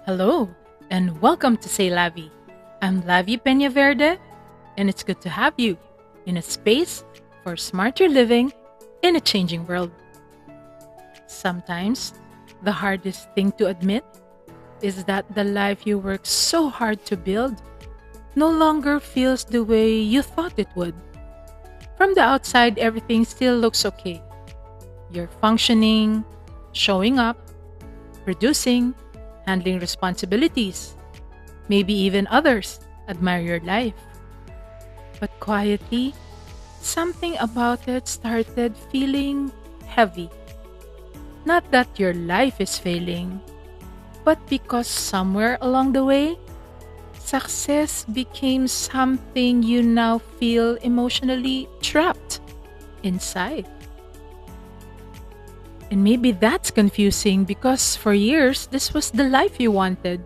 Hello, and welcome to SayLavi. I'm Lavi Peñaverde, and it's good to have you in a space for smarter living in a changing world. Sometimes, the hardest thing to admit is that the life you work so hard to build no longer feels the way you thought it would. From the outside, everything still looks okay. You're functioning, showing up, producing, handling responsibilities. Maybe even others admire your life. But quietly, something about it started feeling heavy. Not that your life is failing, but because somewhere along the way, success became something you now feel emotionally trapped inside. And maybe that's confusing because for years, this was the life you wanted: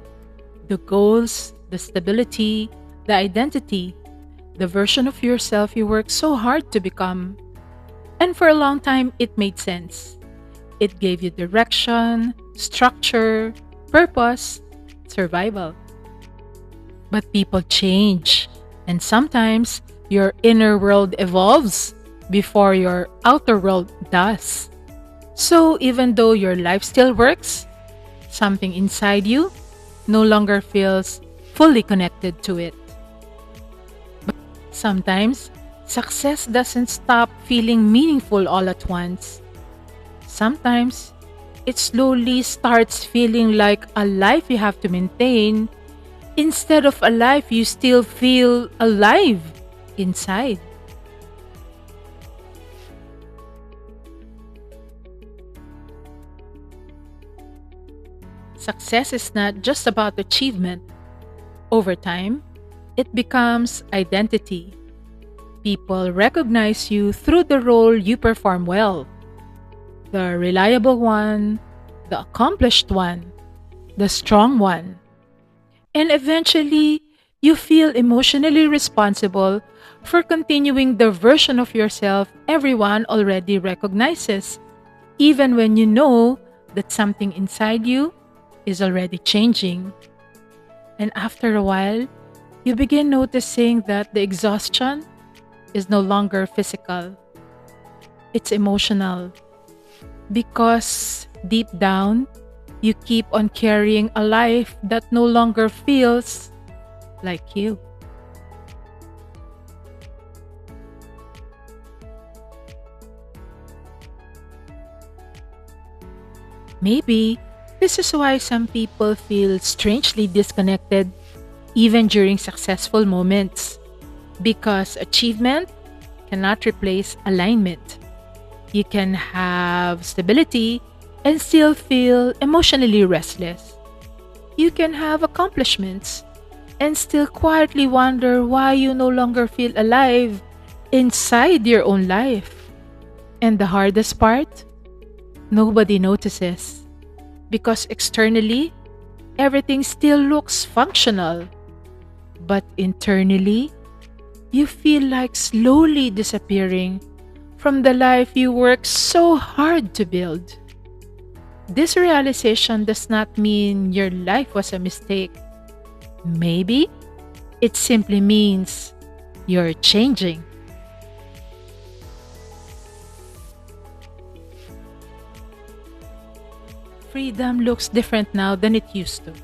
the goals, the stability, the identity, the version of yourself you worked so hard to become. And for a long time, it made sense. It gave you direction, structure, purpose, survival. But people change, and sometimes your inner world evolves before your outer world does. So even though your life still works, something inside you no longer feels fully connected to it. Sometimes, success doesn't stop feeling meaningful all at once. Sometimes, it slowly starts feeling like a life you have to maintain instead of a life you still feel alive inside. Success is not just about achievement. Over time, it becomes identity. People recognize you through the role you perform well: the reliable one, the accomplished one, the strong one. And eventually, you feel emotionally responsible for continuing the version of yourself everyone already recognizes, even when you know that something inside you is already changing. And after a while, you begin noticing that the exhaustion is no longer physical, it's emotional. Because deep down, you keep on carrying a life that no longer feels like you. Maybe this is why some people feel strangely disconnected even during successful moments. Because achievement cannot replace alignment. You can have stability and still feel emotionally restless. You can have accomplishments and still quietly wonder why you no longer feel alive inside your own life. And the hardest part, nobody notices because externally, everything still looks functional. But internally, you feel like slowly disappearing from the life you worked so hard to build. This realization does not mean your life was a mistake. Maybe it simply means you're changing. Freedom looks different now than it used to.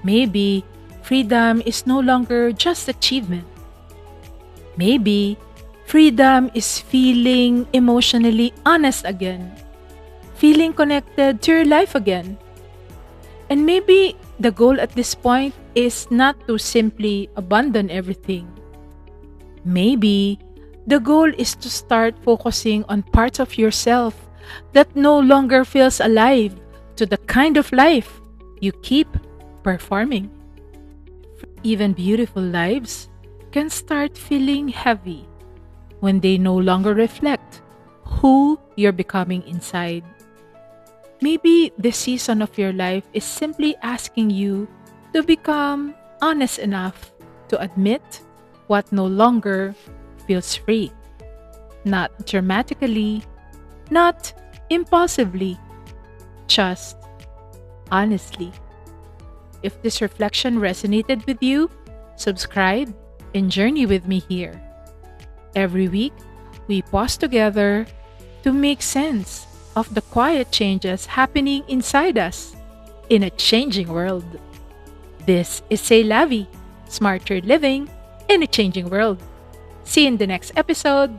Maybe freedom is no longer just achievement. Maybe freedom is feeling emotionally honest again, feeling connected to your life again. And maybe the goal at this point is not to simply abandon everything. Maybe the goal is to start focusing on parts of yourself that no longer feels alive to the kind of life you keep performing. Even beautiful lives can start feeling heavy when they no longer reflect who you're becoming inside. Maybe this season of your life is simply asking you to become honest enough to admit what no longer feels free. Not dramatically, not impulsively, just honestly. If this reflection resonated with you, subscribe and journey with me here. Every week, we pause together to make sense of the quiet changes happening inside us in a changing world. This is SayLavi, smarter living in a changing world. See you in the next episode.